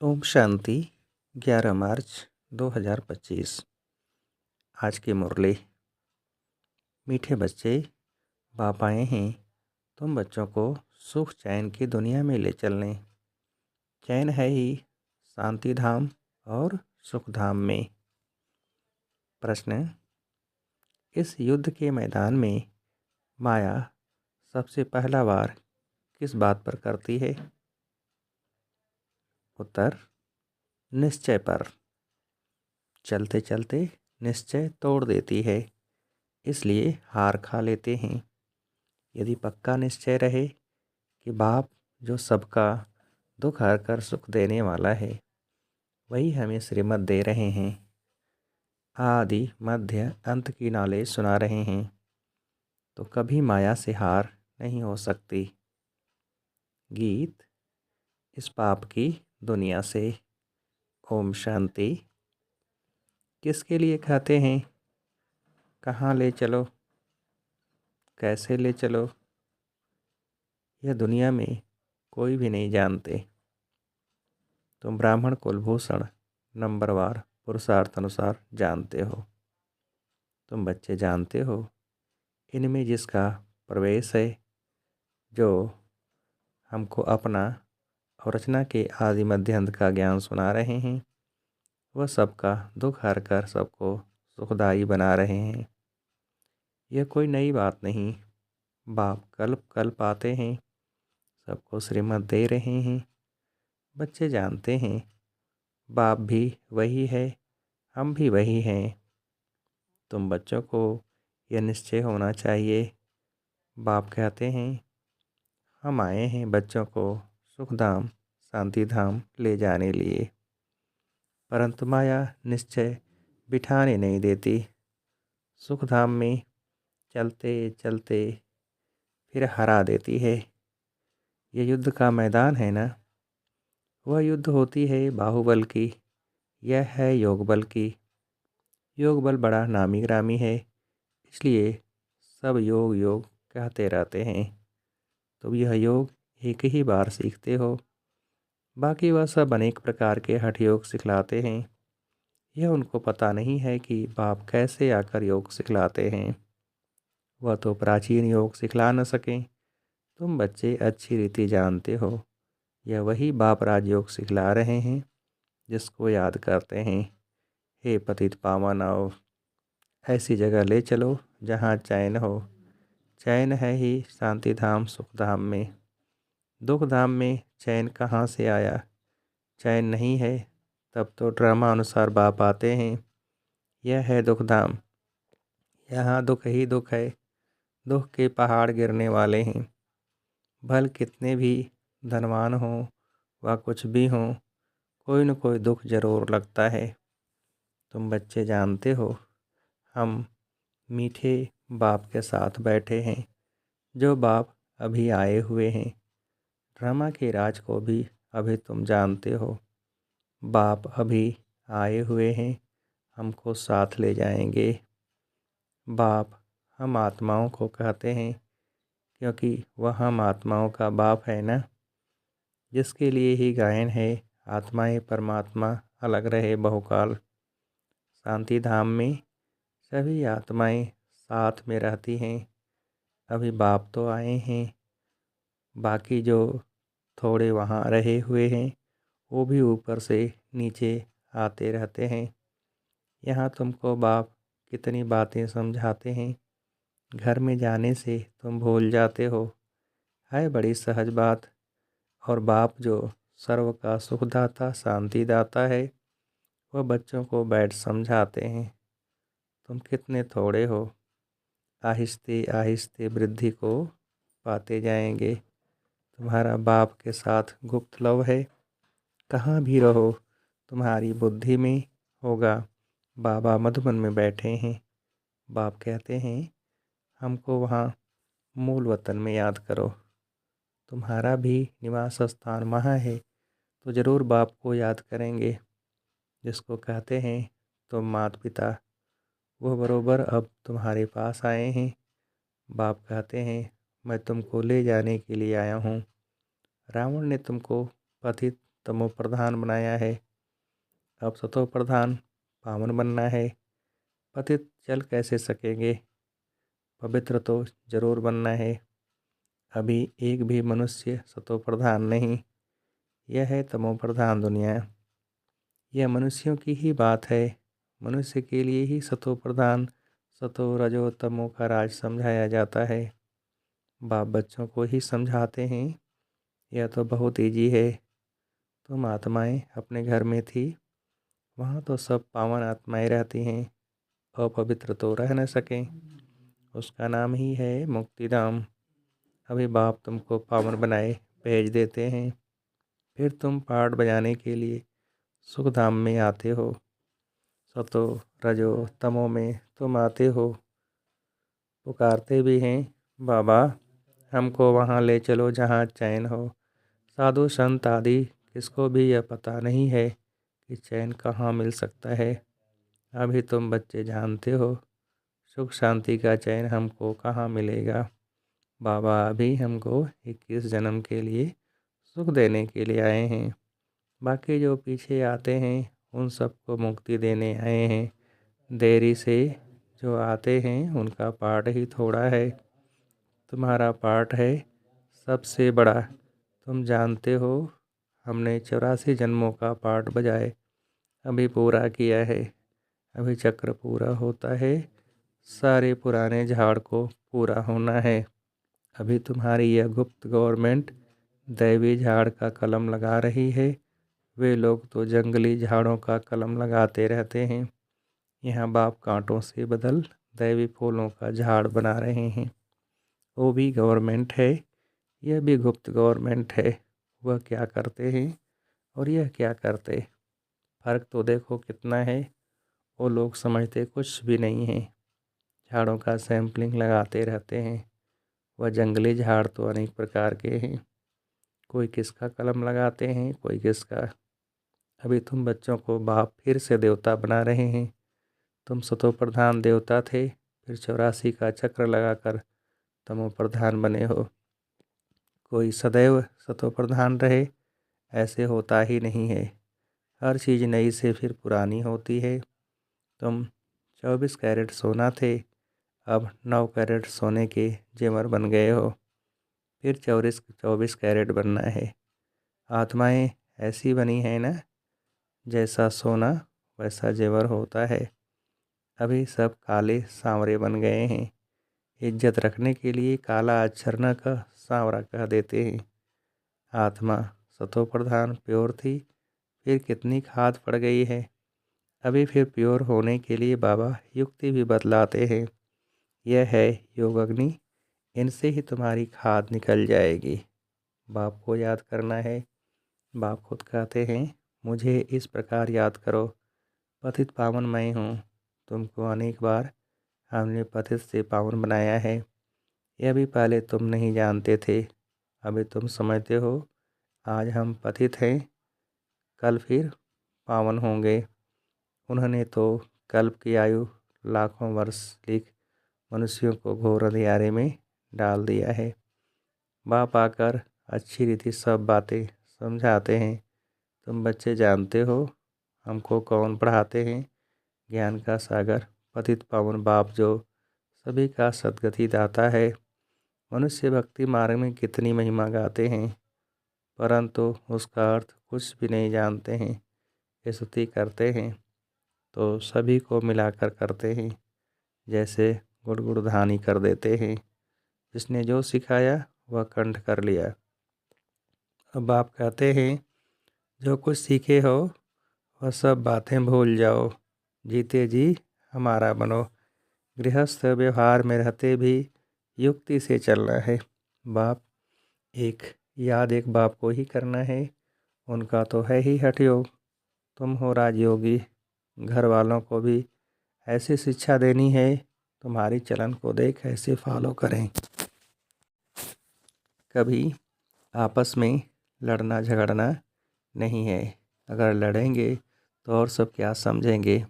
ओम शांति 11 मार्च 2025। आज की मुरली। मीठे बच्चे, बाप आए हैं तुम बच्चों को सुख चैन की दुनिया में ले चलने। चैन है ही शांति धाम और सुख धाम में। प्रश्न: इस युद्ध के मैदान में माया सबसे पहला वार किस बात पर करती है? उत्तर: निश्चय पर। चलते चलते निश्चय तोड़ देती है, इसलिए हार खा लेते हैं। यदि पक्का निश्चय रहे कि बाप जो सबका दुख हर कर सुख देने वाला है, वही हमें श्रीमत दे रहे हैं, आदि मध्य अंत की नॉलेज सुना रहे हैं, तो कभी माया से हार नहीं हो सकती। गीत। इस पाप की दुनिया से। ओम शांति। किसके लिए खाते हैं? कहाँ ले चलो? कैसे ले चलो? यह दुनिया में कोई भी नहीं जानते। तुम ब्राह्मण कुलभूषण नंबरवार पुरुषार्थ अनुसार जानते हो। तुम बच्चे जानते हो, इनमें जिसका प्रवेश है, जो हमको अपना और रचना के आदि मध्य अंत का ज्ञान सुना रहे हैं, वह सबका दुख हर कर सबको सुखदायी बना रहे हैं। यह कोई नई बात नहीं। बाप कल्प कल्प आते हैं, सबको श्रीमत दे रहे हैं। बच्चे जानते हैं, बाप भी वही है, हम भी वही हैं। तुम बच्चों को यह निश्चय होना चाहिए। बाप कहते हैं, हम आए हैं बच्चों को सुखधाम शांति धाम ले जाने लिए, परंतु माया निश्चय बिठाने नहीं देती। सुखधाम में चलते चलते फिर हरा देती है। यह युद्ध का मैदान है ना, वह युद्ध होती है बाहुबल की, यह है योग बल की। योग बल बड़ा नामी ग्रामी है, इसलिए सब योग योग कहते रहते हैं। तुम यह योग एक ही बार सीखते हो, बाकी वह सब अनेक प्रकार के हठ योग सिखलाते हैं। यह उनको पता नहीं है कि बाप कैसे आकर योग सिखलाते हैं। वह तो प्राचीन योग सिखला न सकें। तुम बच्चे अच्छी रीति जानते हो, यह वही बाप राजयोग सिखला रहे हैं, जिसको याद करते हैं। हे पतित पावन, आओ ऐसी जगह ले चलो जहाँ चैन हो। चैन है ही शांति धाम सुख धाम में। दुख धाम में चैन कहाँ से आया? चैन नहीं है, तब तो ड्रामा अनुसार बाप आते हैं। यह है दुख धाम, यहाँ दुख ही दुख है। दुख के पहाड़ गिरने वाले हैं। भल कितने भी धनवान हों व कुछ भी हों, कोई न कोई दुख जरूर लगता है। तुम बच्चे जानते हो, हम मीठे बाप के साथ बैठे हैं, जो बाप अभी आए हुए हैं। ड्रामा के राज को भी अभी तुम जानते हो। बाप अभी आए हुए हैं, हमको साथ ले जाएंगे। बाप हम आत्माओं को कहते हैं, क्योंकि वह हम आत्माओं का बाप है ना, जिसके लिए ही गायन है, आत्माएं परमात्मा अलग रहे बहुकाल। शांति धाम में सभी आत्माएं साथ में रहती हैं। अभी बाप तो आए हैं, बाकी जो थोड़े वहाँ रहे हुए हैं, वो भी ऊपर से नीचे आते रहते हैं। यहाँ तुमको बाप कितनी बातें समझाते हैं, घर में जाने से तुम भूल जाते हो। है बड़ी सहज बात। और बाप जो सर्व का सुखदाता शांति दाता है, वह बच्चों को बैठ समझाते हैं। तुम कितने थोड़े हो, आहिस्ते आहिस्ते वृद्धि को पाते जाएंगे। तुम्हारा बाप के साथ गुप्त लव है। कहाँ भी रहो, तुम्हारी बुद्धि में होगा बाबा मधुबन में बैठे हैं। बाप कहते हैं, हमको वहाँ मूल वतन में याद करो। तुम्हारा भी निवास स्थान वहाँ है, तो ज़रूर बाप को याद करेंगे। जिसको कहते हैं तुम माता पिता, वह बरोबर अब तुम्हारे पास आए हैं। बाप कहते हैं, मैं तुमको ले जाने के लिए आया हूँ। रावण ने तुमको पतित तमो प्रधान बनाया है। अब सतो प्रधान पावन बनना है। पतित चल कैसे सकेंगे, पवित्र तो जरूर बनना है। अभी एक भी मनुष्य सतो प्रधान नहीं, यह है तमो प्रधान दुनिया। यह मनुष्यों की ही बात है। मनुष्य के लिए ही सतो प्रधान सतो रजो तमो का राज समझाया जाता है। बाप बच्चों को ही समझाते हैं, यह तो बहुत ईजी है। तुम आत्माएं अपने घर में थी, वहाँ तो सब पावन आत्माएं रहती हैं, अपवित्र तो रह न सकें। उसका नाम ही है मुक्तिधाम। अभी बाप तुमको पावन बनाए भेज देते हैं, फिर तुम पाठ बजाने के लिए सुखधाम में आते हो। सतो रजो तमो में तुम आते हो, पुकारते भी हैं, बाबा हमको वहाँ ले चलो जहाँ चैन हो। साधु संत आदि किसको भी यह पता नहीं है कि चैन कहाँ मिल सकता है। अभी तुम बच्चे जानते हो सुख शांति का चैन हमको कहाँ मिलेगा। बाबा अभी हमको 21 जन्म के लिए सुख देने के लिए आए हैं। बाकी जो पीछे आते हैं उन सबको मुक्ति देने आए हैं। देरी से जो आते हैं उनका पाठ ही थोड़ा है, तुम्हारा पाठ है सबसे बड़ा। तुम जानते हो हमने 84 जन्मों का पाठ बजाए अभी पूरा किया है। अभी चक्र पूरा होता है, सारे पुराने झाड़ को पूरा होना है। अभी तुम्हारी यह गुप्त गवर्नमेंट दैवी झाड़ का कलम लगा रही है। वे लोग तो जंगली झाड़ों का कलम लगाते रहते हैं। यहाँ बाप कांटों से बदल दैवी फूलों का झाड़ बना रहे हैं। वो भी गवर्नमेंट है, यह भी गुप्त गवर्नमेंट है। वह क्या करते हैं और यह क्या करते, फ़र्क तो देखो कितना है। वो लोग समझते कुछ भी नहीं है, झाड़ों का सैम्पलिंग लगाते रहते हैं। वह जंगली झाड़ तो अनेक प्रकार के हैं, कोई किसका कलम लगाते हैं कोई किसका। अभी तुम बच्चों को बाप फिर से देवता बना रहे हैं। तुम सतो प्रधान देवता थे, फिर 84 का चक्र लगाकर तमो प्रधान बने हो। कोई सदैव सतो प्रधान रहे ऐसे होता ही नहीं है। हर चीज़ नई से फिर पुरानी होती है। तुम 24 कैरेट सोना थे, अब 9 कैरेट सोने के जेवर बन गए हो, फिर 24 कैरेट बनना है। आत्माएं ऐसी बनी है ना, जैसा सोना वैसा जेवर होता है। अभी सब काले सांवरे बन गए हैं। इज्जत रखने के लिए काला अक्षर न कह सांवरा कह देते हैं। आत्मा सतो प्रधान प्योर थी, फिर कितनी खाद पड़ गई है। अभी फिर प्योर होने के लिए बाबा युक्ति भी बतलाते हैं। यह है योग अग्नि, इनसे ही तुम्हारी खाद निकल जाएगी। बाप को याद करना है। बाप खुद कहते हैं मुझे इस प्रकार याद करो, पतित पावन मैं हूँ। तुमको अनेक बार हमने पतित से पावन बनाया है, यह भी पहले तुम नहीं जानते थे। अभी तुम समझते हो आज हम पतित हैं, कल फिर पावन होंगे। उन्होंने तो कल्प की आयु लाखों वर्ष लिख मनुष्यों को घोर अंधियारे में डाल दिया है। बाप आकर अच्छी रीति सब बातें समझाते हैं। तुम बच्चे जानते हो हमको कौन पढ़ाते हैं, ज्ञान का सागर पतित पावन बाप जो सभी का सद्गति दाता है। मनुष्य भक्ति मार्ग में कितनी महिमा गाते हैं, परंतु उसका अर्थ कुछ भी नहीं जानते हैं। स्तुति करते हैं तो सभी को मिलाकर करते हैं, जैसे गुड़गुड़धानी कर देते हैं। जिसने जो सिखाया वह कंठ कर लिया। अब आप कहते हैं जो कुछ सीखे हो वह सब बातें भूल जाओ, जीते जी हमारा बनो। गृहस्थ व्यवहार में रहते भी युक्ति से चलना है। बाप एक याद एक बाप को ही करना है, उनका तो है ही हठ योग। तुम हो राजयोगी, घर वालों को भी ऐसी शिक्षा देनी है, तुम्हारी चलन को देख ऐसे फॉलो करें। कभी आपस में लड़ना झगड़ना नहीं है। अगर लड़ेंगे तो और सब क्या समझेंगे,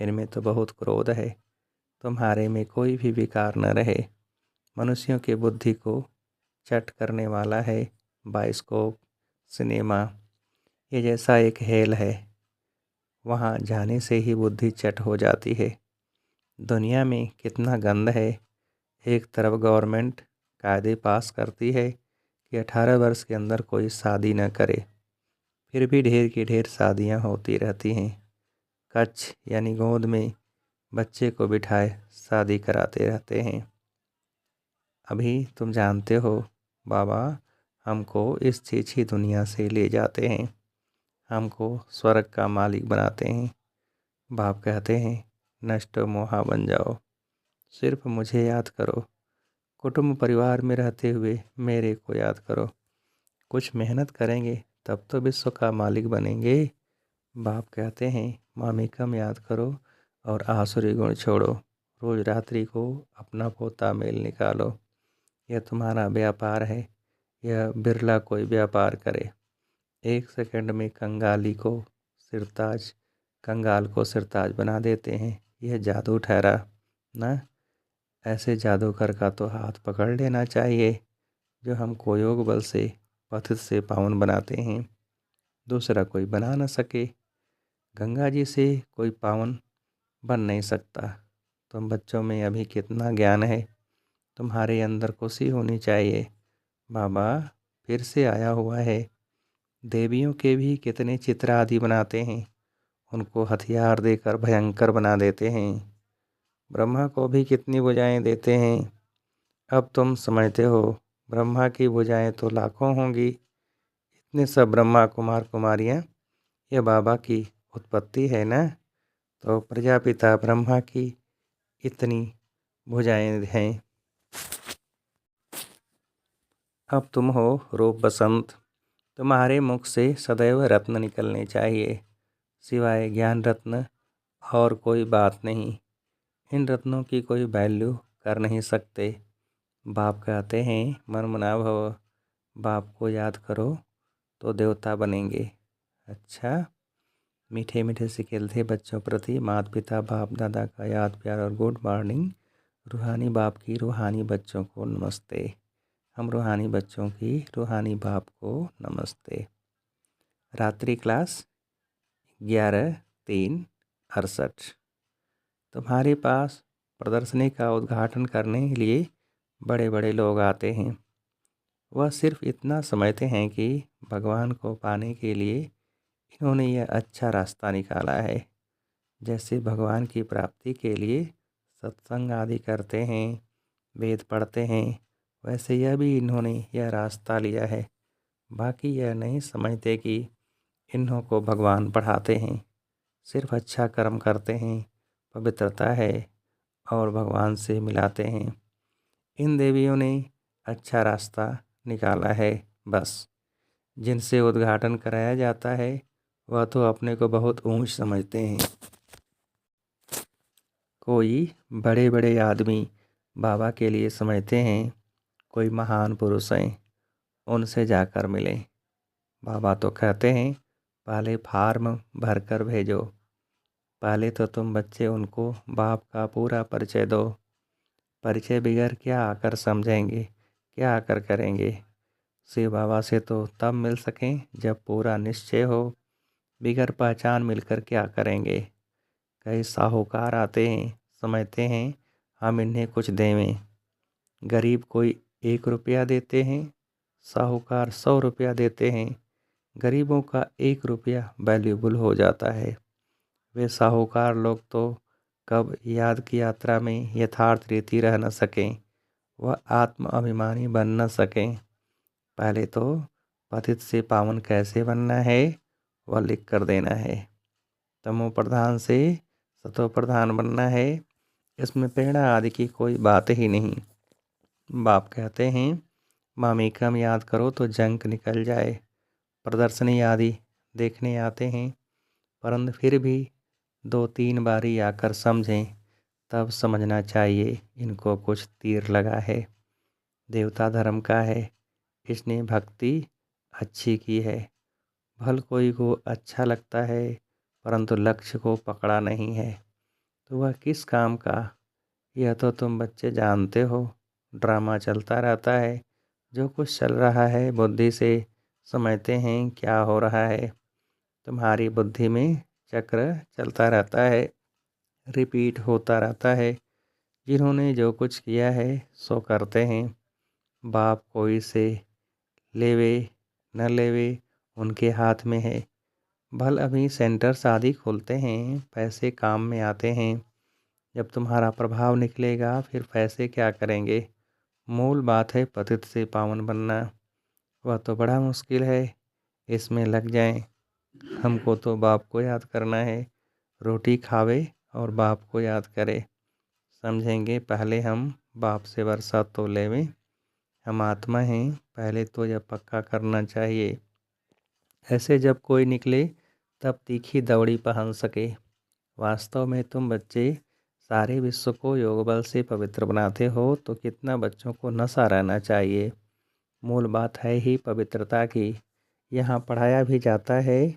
इनमें तो बहुत क्रोध है। तुम्हारे में कोई भी विकार न रहे। मनुष्यों की बुद्धि को चट करने वाला है बाइस्कोप, सिनेमा, ये जैसा एक हेल है, वहाँ जाने से ही बुद्धि चट हो जाती है। दुनिया में कितना गंद है। एक तरफ गवर्नमेंट कायदे पास करती है कि 18 वर्ष के अंदर कोई शादी न करे, फिर भी ढेर की ढेर शादियाँ होती रहती हैं। कच्छ यानी गोद में बच्चे को बिठाए शादी कराते रहते हैं। अभी तुम जानते हो बाबा हमको इस छीछी दुनिया से ले जाते हैं, हमको स्वर्ग का मालिक बनाते हैं। बाप कहते हैं नष्ट मोहा बन जाओ, सिर्फ मुझे याद करो, कुटुंब परिवार में रहते हुए मेरे को याद करो। कुछ मेहनत करेंगे तब तो विश्व का मालिक बनेंगे। बाप कहते हैं मामिकम याद करो और आसुरी गुण छोड़ो। रोज रात्रि को अपना पोता मेल निकालो। यह तुम्हारा व्यापार है, यह बिरला कोई व्यापार करे। 1 सेकंड में कंगाल को सिरताज बना देते हैं। यह जादू ठहरा ना। ऐसे जादूगर का तो हाथ पकड़ लेना चाहिए जो हमको योग बल से पतित से पावन बनाते हैं, दूसरा कोई बना न सके। गंगा जी से कोई पावन बन नहीं सकता। तुम बच्चों में अभी कितना ज्ञान है, तुम्हारे अंदर खुशी होनी चाहिए। बाबा फिर से आया हुआ है। देवियों के भी कितने चित्र आदि बनाते हैं, उनको हथियार देकर भयंकर बना देते हैं। ब्रह्मा को भी कितनी भुजाएं देते हैं। अब तुम समझते हो ब्रह्मा की भुजाएं तो लाखों होंगी। इतने सब ब्रह्मा कुमार कुमारियाँ ये बाबा की उत्पत्ति है ना। तो प्रजापिता ब्रह्मा की इतनी भुजाएं हैं। अब तुम हो रूप बसंत, तुम्हारे मुख से सदैव रत्न निकलने चाहिए, सिवाय ज्ञान रत्न और कोई बात नहीं। इन रत्नों की कोई वैल्यू कर नहीं सकते। बाप कहते हैं मन मना भव, बाप को याद करो तो देवता बनेंगे। अच्छा, मीठे मीठे से खेलते बच्चों प्रति माता पिता बाप दादा का याद प्यार और गुड मॉर्निंग। रूहानी बाप की रूहानी बच्चों को नमस्ते। हम रूहानी बच्चों की रूहानी बाप को नमस्ते। रात्रि क्लास 11/3/68। तुम्हारे पास प्रदर्शनी का उद्घाटन करने के लिए बड़े बड़े लोग आते हैं। वह सिर्फ इतना समझते हैं कि भगवान को पाने के लिए इन्होंने यह अच्छा रास्ता निकाला है। जैसे भगवान की प्राप्ति के लिए सत्संग आदि करते हैं, वेद पढ़ते हैं, वैसे यह भी इन्होंने यह रास्ता लिया है। बाकी यह नहीं समझते कि इन्हों को भगवान पढ़ाते हैं, सिर्फ अच्छा कर्म करते हैं, पवित्रता है और भगवान से मिलाते हैं। इन देवियों ने अच्छा रास्ता निकाला है। बस जिनसे उद्घाटन कराया जाता है वह तो अपने को बहुत ऊंच समझते हैं। कोई बड़े बड़े आदमी बाबा के लिए समझते हैं कोई महान पुरुष हैं, उनसे जाकर मिलें। बाबा तो कहते हैं पहले फॉर्म भर कर भेजो, पहले तो तुम बच्चे उनको बाप का पूरा परिचय दो। परिचय बगैर क्या आकर समझेंगे, क्या आकर करेंगे। शिव बाबा से तो तब मिल सकें जब पूरा निश्चय हो, बिगैर पहचान मिलकर क्या करेंगे। कई साहूकार आते हैं, समझते हैं हम इन्हें कुछ देवें। गरीब कोई 1 रुपया देते हैं, साहूकार 100 रुपया देते हैं। गरीबों का 1 रुपया वैल्यूबल हो जाता है। वे साहूकार लोग तो कब याद की यात्रा में यथार्थ रीति रह न सकें, वह आत्म अभिमानी बन न सकें। पहले तो पतित से पावन कैसे बनना है वह लिख कर देना है। तमो प्रधान से सतो प्रधान बनना है, इसमें प्रेरणा आदि की कोई बात ही नहीं। बाप कहते हैं मामिकम याद करो तो जंक निकल जाए। प्रदर्शनी आदि देखने आते हैं, परंतु फिर भी 2-3 बारी आकर समझें, तब समझना चाहिए इनको कुछ तीर लगा है। देवता धर्म का है, इसने भक्ति अच्छी की है। भल कोई को अच्छा लगता है परंतु लक्ष्य को पकड़ा नहीं है तो वह किस काम का। यह तो तुम बच्चे जानते हो, ड्रामा चलता रहता है। जो कुछ चल रहा है बुद्धि से समझते हैं क्या हो रहा है। तुम्हारी बुद्धि में चक्र चलता रहता है, रिपीट होता रहता है। जिन्होंने जो कुछ किया है सो करते हैं। बाप कोई से लेवे न लेवे उनके हाथ में है। भल अभी सेंटर्स आदि खुलते हैं, पैसे काम में आते हैं। जब तुम्हारा प्रभाव निकलेगा फिर पैसे क्या करेंगे। मूल बात है पतित से पावन बनना। वह तो बड़ा मुश्किल है, इसमें लग जाएं। हमको तो बाप को याद करना है। रोटी खावे और बाप को याद करे। समझेंगे पहले हम बाप से वर्षा तो लेवें। हम आत्मा हैं, पहले तो यह पक्का करना चाहिए। ऐसे जब कोई निकले तब तीखी दौड़ी पहन सके। वास्तव में तुम बच्चे सारे विश्व को योग बल से पवित्र बनाते हो, तो कितना बच्चों को नशा रहना चाहिए। मूल बात है ही पवित्रता की। यहाँ पढ़ाया भी जाता है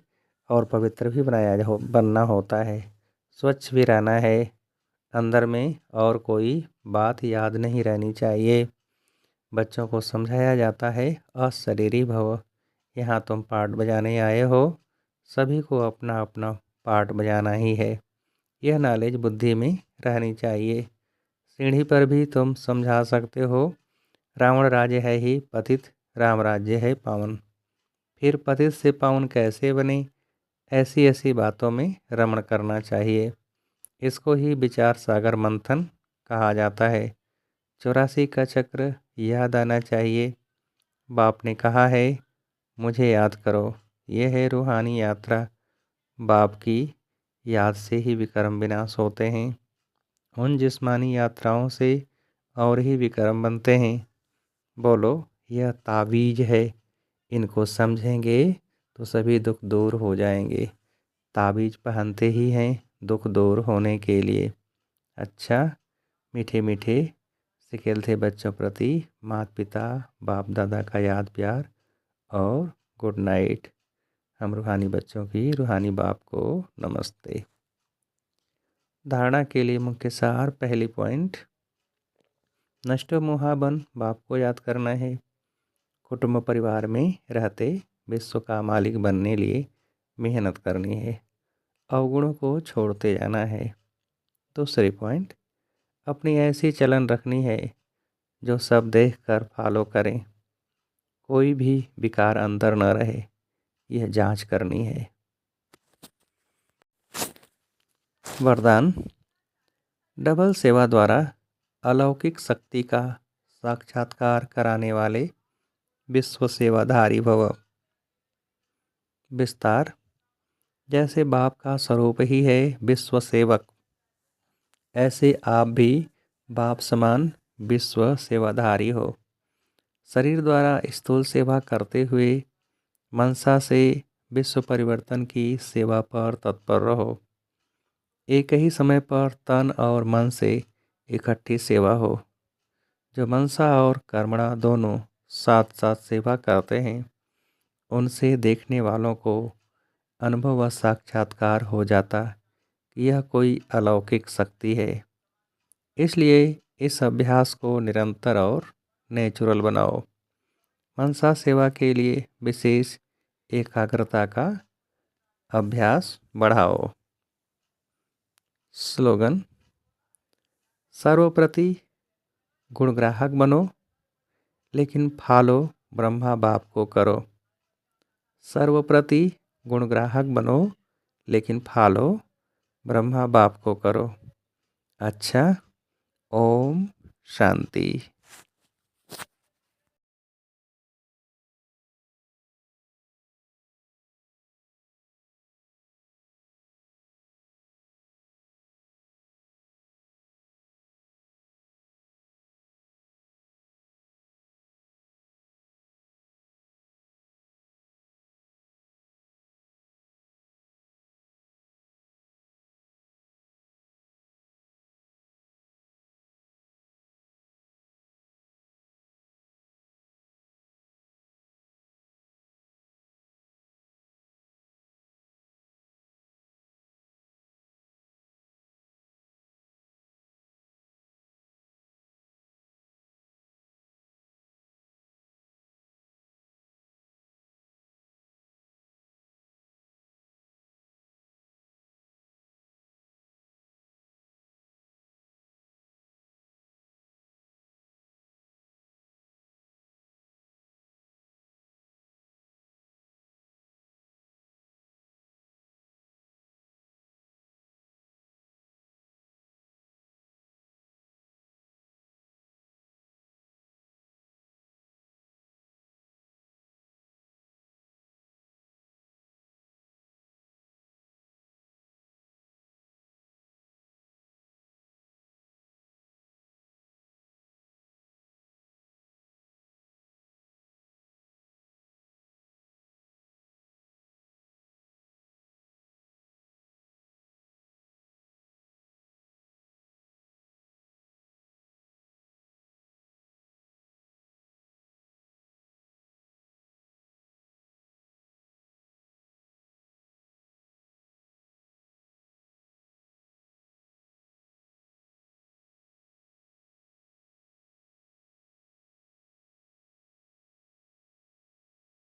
और पवित्र भी बनना होता है। स्वच्छ भी रहना है अंदर में, और कोई बात याद नहीं रहनी चाहिए। बच्चों को समझाया जाता है अशरीरी भव। यहाँ तुम पार्ट बजाने आए हो, सभी को अपना अपना पार्ट बजाना ही है। यह नॉलेज बुद्धि में रहनी चाहिए। सीढ़ी पर भी तुम समझा सकते हो, रावण राज्य है ही पतित, राम राज्य है पावन। फिर पतित से पावन कैसे बने, ऐसी ऐसी बातों में रमण करना चाहिए। इसको ही विचार सागर मंथन कहा जाता है। 84 का चक्र याद आना चाहिए। बाप ने कहा है मुझे याद करो। यह है रूहानी यात्रा। बाप की याद से ही विक्रम विनाश होते हैं। उन जिस्मानी यात्राओं से और ही विक्रम बनते हैं। बोलो यह तावीज है, इनको समझेंगे तो सभी दुख दूर हो जाएंगे। तावीज पहनते ही हैं दुख दूर होने के लिए। अच्छा, मीठे मीठे सिखेल थे बच्चों प्रति माता पिता बाप दादा का याद प्यार और गुड नाइट। हम रूहानी बच्चों की रूहानी बाप को नमस्ते। धारणा के लिए मुख्य सार। पहली पॉइंट, नष्ट मोहाबन बाप को याद करना है। कुटुंब परिवार में रहते विश्व का मालिक बनने लिए मेहनत करनी है। अवगुणों को छोड़ते जाना है। दूसरी पॉइंट, अपनी ऐसी चलन रखनी है जो सब देख कर फॉलो करें। कोई भी विकार अंदर न रहे, यह जांच करनी है। वरदान, डबल सेवा द्वारा अलौकिक शक्ति का साक्षात्कार कराने वाले विश्व सेवाधारी भव। विस्तार, जैसे बाप का स्वरूप ही है विश्व सेवक, ऐसे आप भी बाप समान विश्व सेवाधारी हो। शरीर द्वारा स्थूल सेवा करते हुए मनसा से विश्व परिवर्तन की सेवा पर तत्पर रहो। एक ही समय पर तन और मन से इकट्ठी सेवा हो। जो मनसा और कर्मणा दोनों साथ साथ सेवा करते हैं, उनसे देखने वालों को अनुभव व साक्षात्कार हो जाता कि यह कोई अलौकिक शक्ति है। इसलिए इस अभ्यास को निरंतर और नेचुरल बनाओ। मनसा सेवा के लिए विशेष एकाग्रता का अभ्यास बढ़ाओ। स्लोगन, सर्वप्रति गुणग्राहक बनो, लेकिन फॉलो ब्रह्मा बाप को करो। सर्वप्रति गुणग्राहक बनो, लेकिन फॉलो ब्रह्मा बाप को करो। अच्छा, ओम शांति।